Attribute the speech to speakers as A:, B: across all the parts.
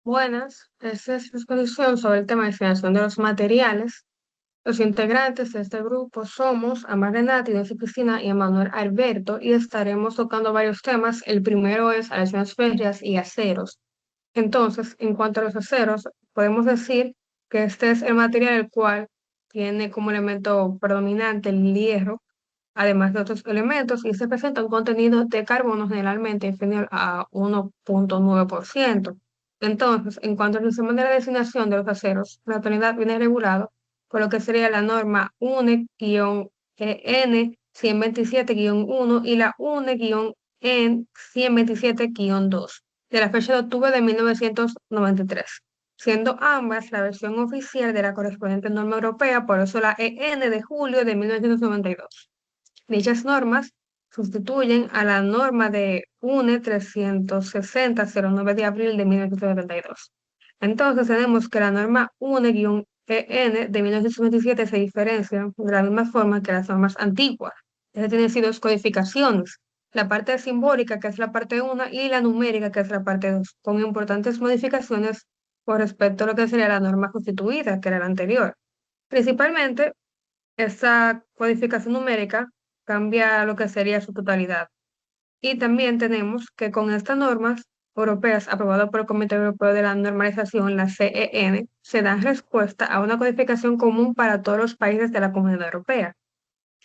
A: Buenas, esta es la exposición sobre el tema de financiación de los materiales. Los integrantes de este grupo somos Amar Renati, Nancy Cristina y Emanuel Alberto y estaremos tocando varios temas. El primero es aleaciones férreas y aceros. Entonces, en cuanto a los aceros, podemos decir que este es el material el cual tiene como elemento predominante el hierro, además de otros elementos, y se presenta un contenido de carbono generalmente inferior a 1,9%. Entonces, en cuanto al sistema de la designación de los aceros, la actualidad viene regulado por lo que sería la norma UNE-N 127-1 y la UNE-N 127-2 de la fecha de octubre de 1993, siendo ambas la versión oficial de la correspondiente norma europea, por eso la EN de julio de 1992. Dichas normas sustituyen a la norma de UNE 360-09 de abril de 1972. Entonces tenemos que la norma UNE-EN de 1957 se diferencia de la misma forma que las normas antiguas. Esta tiene así dos codificaciones, la parte simbólica, que es la parte 1, y la numérica, que es la parte 2, con importantes modificaciones con respecto a lo que sería la norma constituida, que era la anterior. Principalmente, esta codificación numérica cambia lo que sería su totalidad. Y también tenemos que con estas normas europeas aprobadas por el Comité Europeo de la Normalización, la CEN, se da respuesta a una codificación común para todos los países de la Comunidad Europea.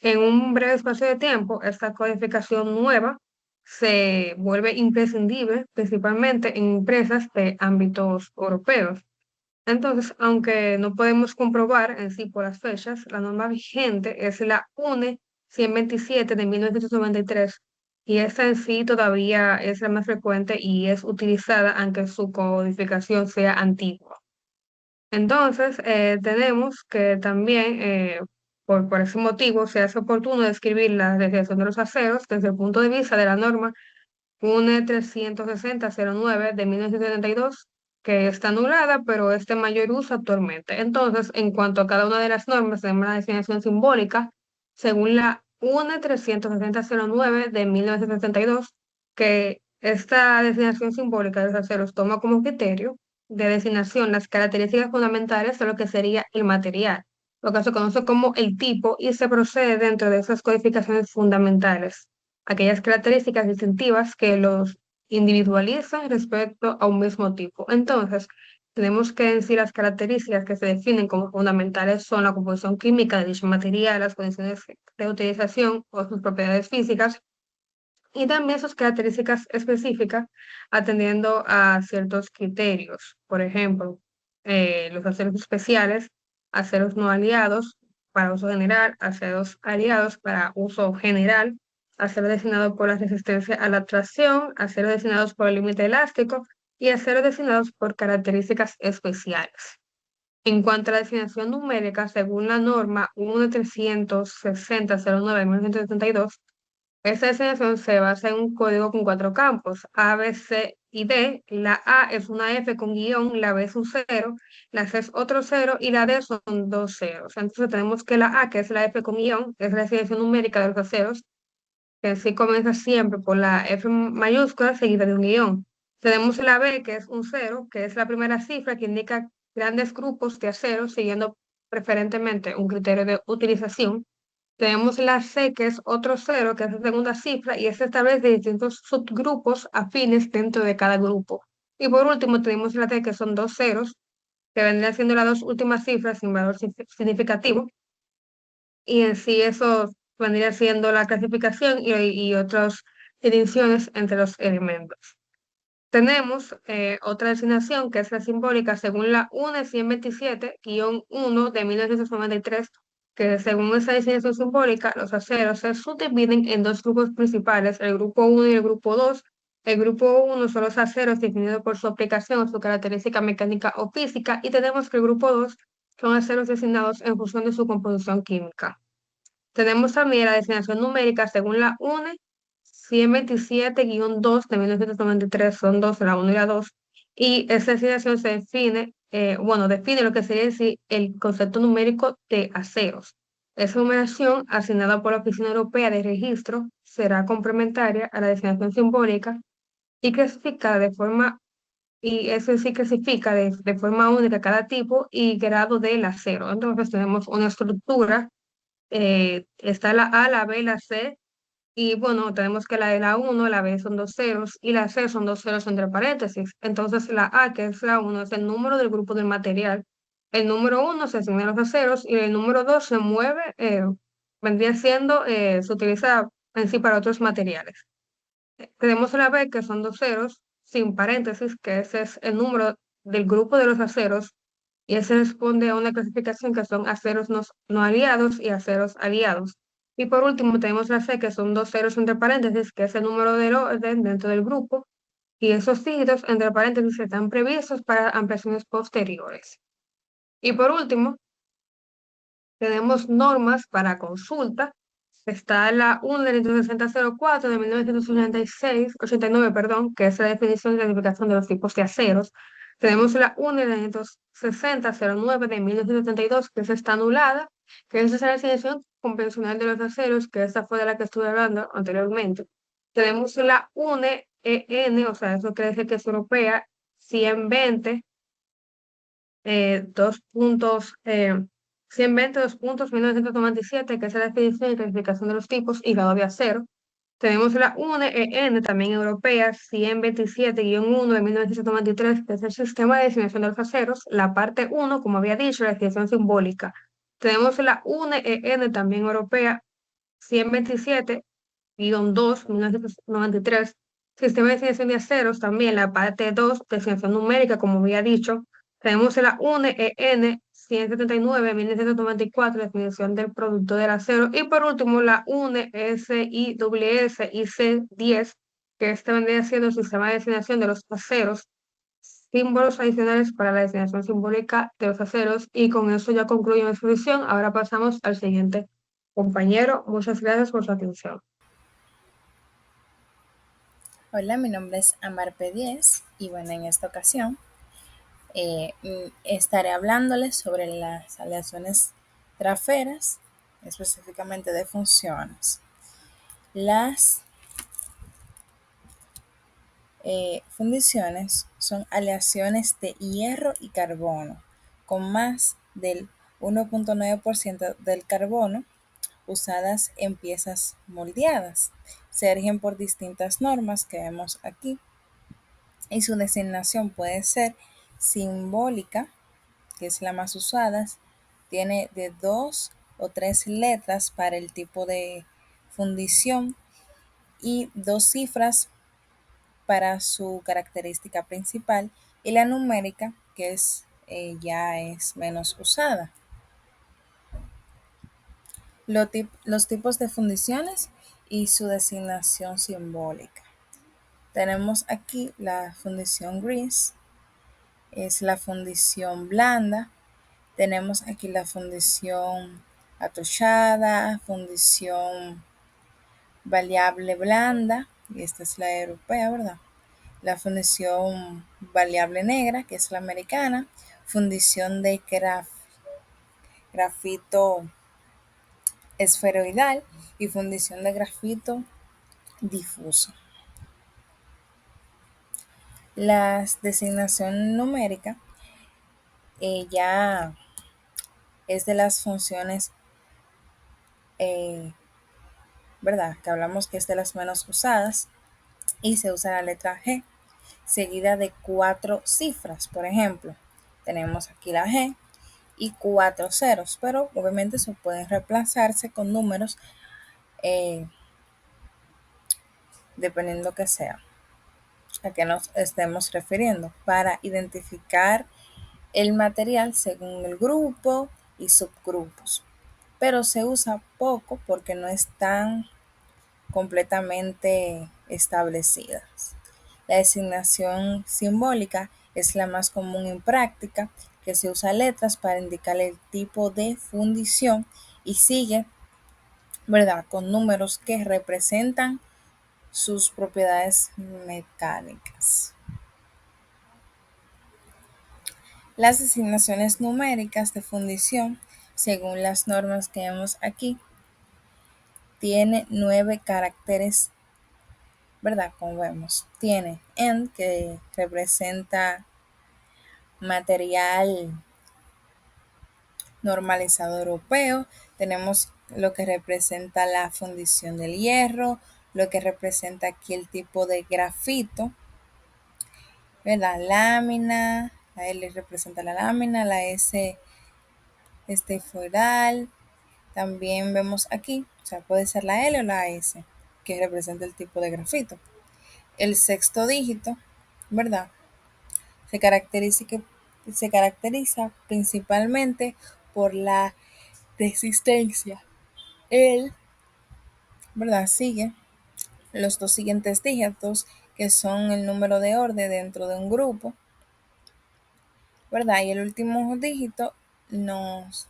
A: En un breve espacio de tiempo, esta codificación nueva se vuelve imprescindible, principalmente en empresas de ámbitos europeos. Entonces, aunque no podemos comprobar en sí por las fechas, la norma vigente es la UNE 127 de 1993 y esta en sí todavía es la más frecuente y es utilizada aunque su codificación sea antigua. Entonces, tenemos que también, por ese motivo, se hace oportuno describir la desviación de los aceros desde el punto de vista de la norma UNE 360-09 de 1972, que está anulada, pero es de mayor uso actualmente. Entonces, en cuanto a cada una de las normas, tenemos una designación simbólica, según la UNE 360-09 de 1972, que esta designación simbólica de los aceros toma como criterio de designación las características fundamentales de lo que sería el material, lo que se conoce como el tipo, y se procede dentro de esas codificaciones fundamentales aquellas características distintivas que los individualizan respecto a un mismo tipo. Entonces, tenemos que decir las características que se definen como fundamentales son la composición química de dicho material, las condiciones de utilización o sus propiedades físicas, y también sus características específicas atendiendo a ciertos criterios. Por ejemplo, los aceros especiales, aceros no aliados para uso general, aceros aliados para uso general, aceros designados por la resistencia a la tracción, aceros designados por el límite elástico y aceros designados por características especiales. En cuanto a la designación numérica, según la norma 1360-09 de 1972, esta designación se basa en un código con cuatro campos, A, B, C y D. La A es una F con guión, la B es un cero, la C es otro cero y la D son dos ceros. Entonces tenemos que la A, que es la F con guión, es la designación numérica de los aceros, que sí comienza siempre por la F mayúscula seguida de un guión. Tenemos la B, que es un cero, que es la primera cifra que indica grandes grupos de aceros, siguiendo preferentemente un criterio de utilización. Tenemos la C, que es otro cero, que es la segunda cifra, y se establece distintos subgrupos afines dentro de cada grupo. Y por último, tenemos la T, que son dos ceros, que vendrían siendo las dos últimas cifras sin valor significativo, y en sí eso vendría siendo la clasificación y otras distinciones entre los elementos. Tenemos otra designación que es la simbólica según la UNE 127-1 de 1993, que según esa designación simbólica, los aceros se subdividen en dos grupos principales, el grupo 1 y el grupo 2. El grupo 1 son los aceros definidos por su aplicación o su característica mecánica o física, y tenemos que el grupo 2 son aceros designados en función de su composición química. Tenemos también la designación numérica según la UNE 127-2 de 1993, son dos, la 1 y la 2, y esa designación se define, define lo que sería el concepto numérico de aceros. Esa numeración asignada por la Oficina Europea de Registro será complementaria a la designación simbólica y clasificada de forma y eso sí clasifica de forma única cada tipo y grado del acero. Entonces tenemos una estructura, está la A, la B, la C, y bueno, tenemos que la de la uno, la B son dos ceros y la C son dos ceros entre paréntesis. Entonces la A, que es la uno, es el número del grupo del material. El número uno se asigna a los aceros y el número 2 se mueve, vendría siendo, se utiliza en sí para otros materiales. Tenemos la B, que son dos ceros, sin paréntesis, que ese es el número del grupo de los aceros, y ese responde a una clasificación que son aceros no aliados y aceros aliados. Y por último tenemos la C, que son dos ceros entre paréntesis, que es el número del orden dentro del grupo, y esos dígitos entre paréntesis están previstos para ampliaciones posteriores. Y por último, tenemos normas para consulta. Está la 1 del 6004 de 1986, 89, perdón, que es la definición y clasificación de los tipos de aceros. Tenemos la 1 del 6009 de 1972, que esa está anulada, que esa es la definición convencional de los aceros, que esa fue de la que estuve hablando anteriormente. Tenemos la 1 o sea, eso quiere decir que es europea, 120 dos puntos, 122 puntos, 1997, que es la definición y clasificación de los tipos y grado de acero. Tenemos la UNEN, también europea, 127-1 de 1993, que es el sistema de designación de los aceros. La parte uno, como había dicho, la definición simbólica. Tenemos la UNEN, también europea, 127-2, 1993, sistema de designación de aceros, también la parte 2, designación numérica, como había dicho. Tenemos la UNEN 179, 1994, definición del producto del acero. Y por último, la UNE-SIWS IC10, que este vendría siendo el sistema de designación de los aceros, símbolos adicionales para la designación simbólica de los aceros. Y con eso ya concluyo mi exposición. Ahora pasamos al siguiente compañero. Muchas gracias por su atención.
B: Hola, mi nombre es Amar P10 y bueno, en esta ocasión estaré hablándoles sobre las aleaciones traferas, específicamente de funciones. Las fundiciones son aleaciones de hierro y carbono con más del 1.9% del carbono usadas en piezas moldeadas. Se rigen por distintas normas que vemos aquí y su designación puede ser simbólica, que es la más usada, tiene de 2 o 3 letras para el tipo de fundición y 2 cifras para su característica principal, y la numérica, que ya es menos usada. Los tipos de fundiciones y su designación simbólica. Tenemos aquí la fundición gris, es la fundición blanda. Tenemos aquí la fundición atochada, fundición variable blanda, y esta es la europea, ¿verdad? La fundición variable negra, que es la americana, fundición de grafito esferoidal y fundición de grafito difuso. La designación numérica ya es de las funciones, ¿verdad? Que hablamos que es de las menos usadas y se usa la letra G seguida de 4 cifras. Por ejemplo, tenemos aquí la G y 4 ceros, pero obviamente se pueden reemplazarse con números dependiendo que sea a qué nos estemos refiriendo para identificar el material según el grupo y subgrupos, pero se usa poco porque no están completamente establecidas. La designación simbólica es la más común en práctica, que se usa letras para indicar el tipo de fundición y sigue, ¿verdad?, con números que representan sus propiedades mecánicas. Las designaciones numéricas de fundición, según las normas que vemos aquí, tiene 9 caracteres ¿verdad? Como vemos, tiene N, que representa material normalizado europeo, tenemos lo que representa la fundición del hierro, lo que representa aquí el tipo de grafito, ¿verdad? Lámina, la L representa la lámina, la S foral, también vemos aquí, o sea, puede ser la L o la S, que representa el tipo de grafito. El sexto dígito, ¿verdad? Se caracteriza, se caracteriza principalmente por la resistencia. El, ¿verdad? Sigue los dos siguientes dígitos, que son el número de orden dentro de un grupo, ¿verdad? Y el último dígito nos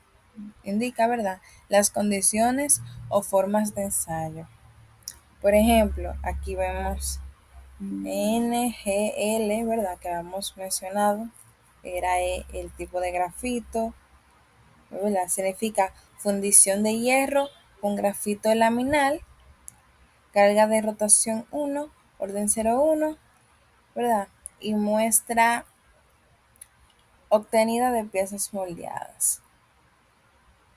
B: indica, ¿verdad?, las condiciones o formas de ensayo. Por ejemplo, aquí vemos NGL, ¿verdad?, que habíamos mencionado, era el tipo de grafito, ¿verdad? Significa fundición de hierro con grafito laminal, carga de rotación 1, orden 0,1, ¿verdad? Y muestra obtenida de piezas moldeadas.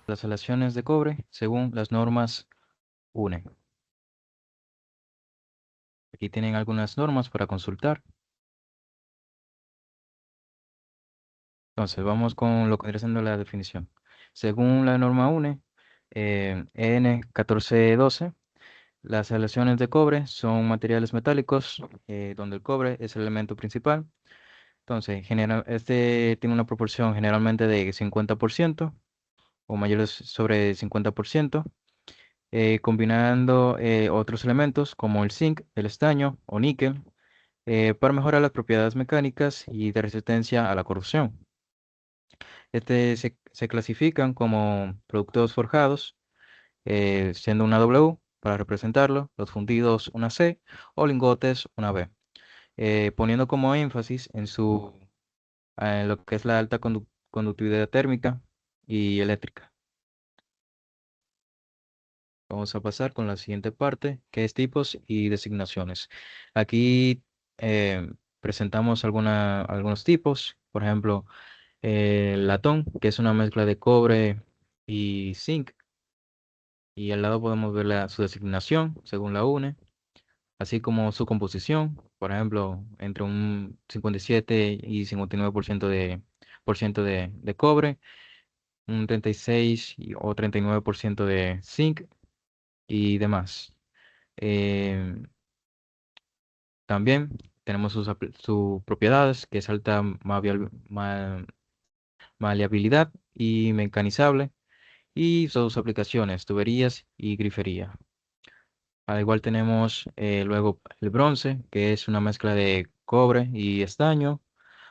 C: Las aleaciones de cobre según las normas UNE. Aquí tienen algunas normas para consultar. Entonces, vamos con lo que viene siendo la definición. Según la norma UNE, EN 1412, las aleaciones de cobre son materiales metálicos donde el cobre es el elemento principal. Entonces, este tiene una proporción generalmente de 50% o mayores sobre 50%, combinando otros elementos como el zinc, el estaño o níquel para mejorar las propiedades mecánicas y de resistencia a la corrosión. Se clasifican como productos forjados, siendo una W para representarlo, los fundidos una C o lingotes una B, poniendo como énfasis en lo que es la alta conductividad térmica y eléctrica. Vamos a pasar con la siguiente parte, que es tipos y designaciones. Aquí presentamos algunos tipos, por ejemplo, latón, que es una mezcla de cobre y zinc, y al lado podemos ver su designación según la UNE, así como su composición, por ejemplo, entre un 57 y 59% de cobre, un 36 o 39% de zinc y demás. También tenemos sus propiedades, que es alta maleabilidad y mecanizable, y sus aplicaciones, tuberías y grifería. Al igual tenemos luego el bronce, que es una mezcla de cobre y estaño.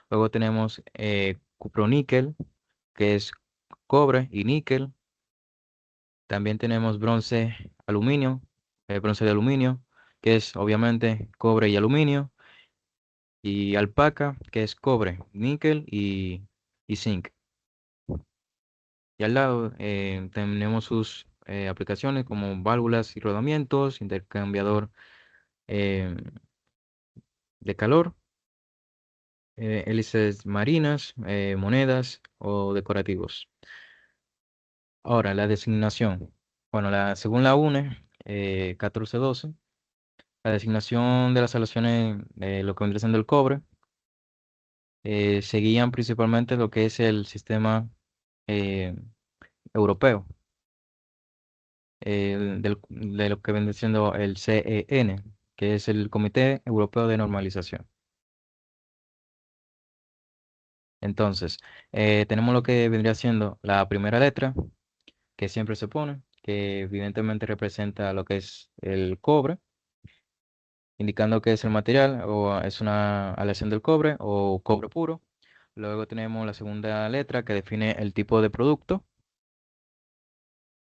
C: Luego tenemos cuproníquel, que es cobre y níquel. También tenemos bronce de aluminio, que es obviamente cobre y aluminio. Y alpaca, que es cobre, níquel y zinc. Y al lado tenemos sus aplicaciones como válvulas y rodamientos, intercambiador eh, de calor, hélices marinas, monedas o decorativos. Ahora, la designación. Bueno, según la UNE 1412, la designación de las aleaciones de lo que vendría siendo el cobre seguían principalmente lo que es el sistema eh, europeo, de lo que viene siendo el CEN, que es el Comité Europeo de Normalización. Entonces, tenemos lo que vendría siendo la primera letra, que siempre se pone, que evidentemente representa lo que es el cobre, indicando que es el material o es una aleación del cobre o cobre puro. Luego tenemos la segunda letra que define el tipo de producto,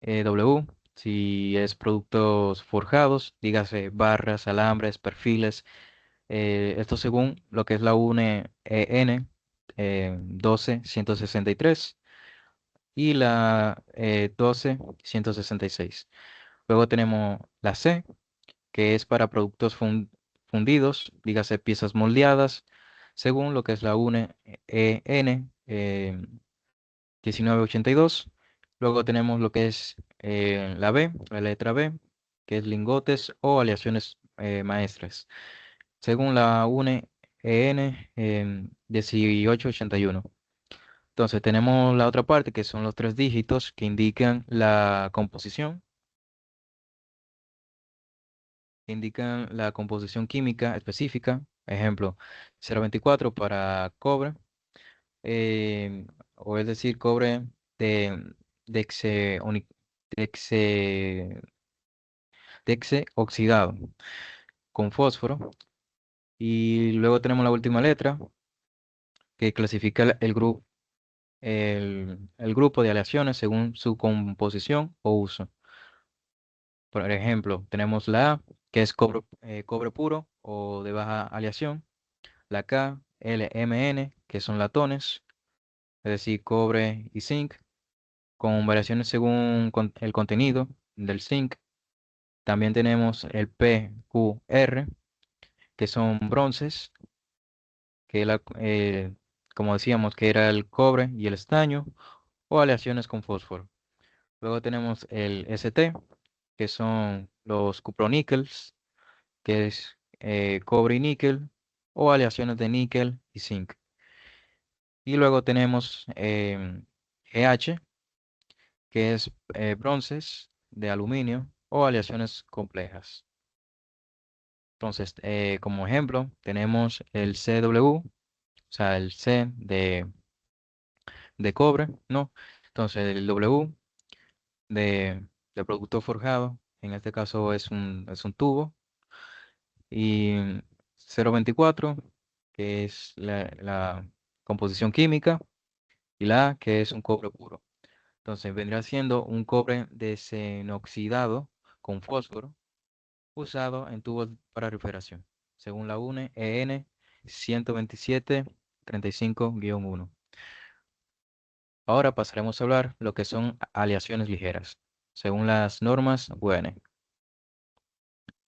C: W, si es productos forjados, dígase barras, alambres, perfiles. Esto según lo que es la UNE EN 12163 y la 12166. Luego tenemos la C, que es para productos fundidos, dígase piezas moldeadas, según lo que es la UNE EN 1982. Luego tenemos lo que es la B, la letra B, que es lingotes o aleaciones maestras, según la UNE EN 1881. Entonces tenemos la otra parte que son los tres dígitos que indican la composición, química específica. Ejemplo, 0,24 para cobre, o es decir, cobre de, dexe, dexe oxidado con fósforo. Y luego tenemos la última letra que clasifica el grupo de aleaciones según su composición o uso. Por ejemplo, tenemos la A, que es cobre puro o de baja aleación. La K, LMN, que son latones, es decir, cobre y zinc, con variaciones según el contenido del zinc. También tenemos el PQR, que son bronces, que como decíamos, que era el cobre y el estaño, o aleaciones con fósforo. Luego tenemos el ST, que son los cuproníqueles, que es cobre y níquel, o aleaciones de níquel y zinc. Y luego tenemos EH, que es bronces de aluminio o aleaciones complejas. Entonces, como ejemplo, tenemos el CW, o sea, el C de cobre, ¿no? Entonces, el W de producto forjado, en este caso es un tubo, y 0,24, que es la composición química, y la A, que es un cobre puro. Entonces, vendrá siendo un cobre desenoxidado con fósforo usado en tubos para refrigeración, según la UNE EN 127-35-1. Ahora pasaremos a hablar lo que son aleaciones ligeras, según las normas UN.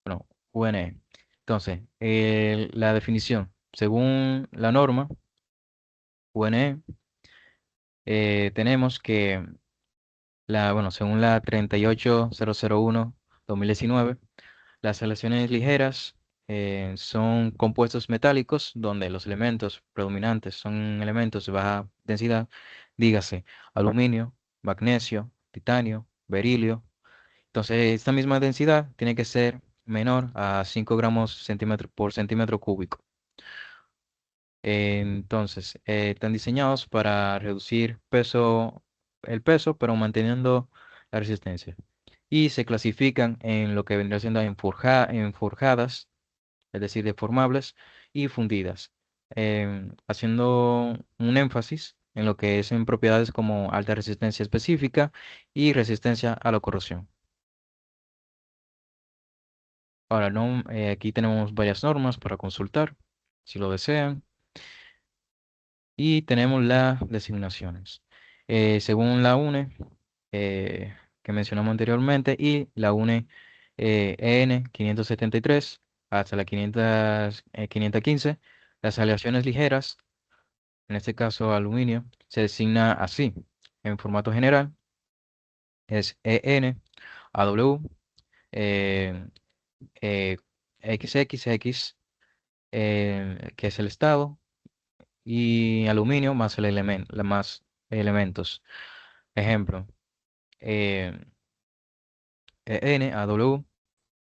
C: Bueno, UNE. Entonces, la definición, según la norma UNE, tenemos que, bueno, según la 38001-2019, las aleaciones ligeras son compuestos metálicos donde los elementos predominantes son elementos de baja densidad, dígase aluminio, magnesio, titanio, berilio. Entonces, esta misma densidad tiene que ser menor a 5 gramos centímetro por centímetro cúbico. Entonces, están diseñados para reducir el peso, pero manteniendo la resistencia. Y se clasifican en lo que vendría siendo en forjadas, es decir, deformables y fundidas, haciendo un énfasis en lo que es en propiedades como alta resistencia específica y resistencia a la corrosión. Ahora, no, aquí tenemos varias normas para consultar, si lo desean. Y tenemos las designaciones. Según la UNE, que mencionamos anteriormente, y la UNE EN 573 hasta la 515, las aleaciones ligeras, en este caso aluminio, se designa así. En formato general es EN, AW, eh, eh, XXX, que es el estado, y aluminio más más elementos. Ejemplo, eh, NaW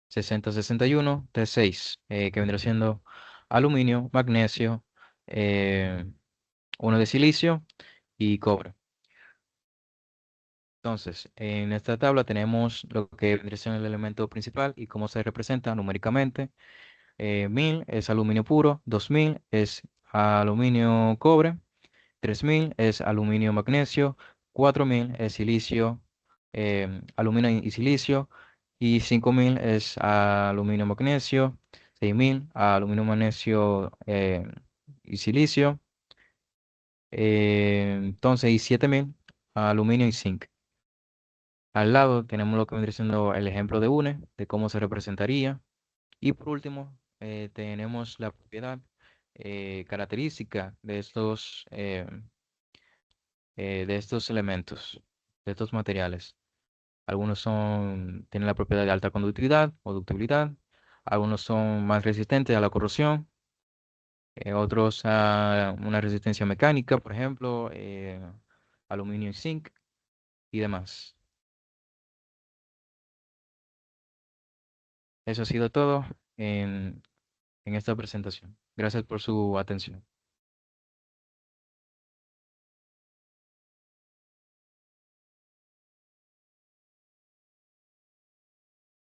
C: 6061 T6, que vendrá siendo aluminio, magnesio, eh, uno de silicio y cobre. Entonces, en esta tabla tenemos lo que vendría siendo el elemento principal y cómo se representa numéricamente. 1000 es aluminio puro, 2000 es aluminio cobre, 3000 es aluminio magnesio, 4000 es silicio, aluminio y silicio, y 5000 es aluminio magnesio, 6000 aluminio magnesio y silicio, entonces y 7000 aluminio y zinc. Al lado tenemos lo que vendría siendo el ejemplo de UNE, de cómo se representaría. Y por último, tenemos la propiedad característica de estos elementos, de estos materiales. Algunos tienen la propiedad de alta conductividad o ductibilidad, algunos son más resistentes a la corrosión, otros a una resistencia mecánica, por ejemplo, aluminio y zinc y demás. Eso ha sido todo en esta presentación. Gracias por su atención.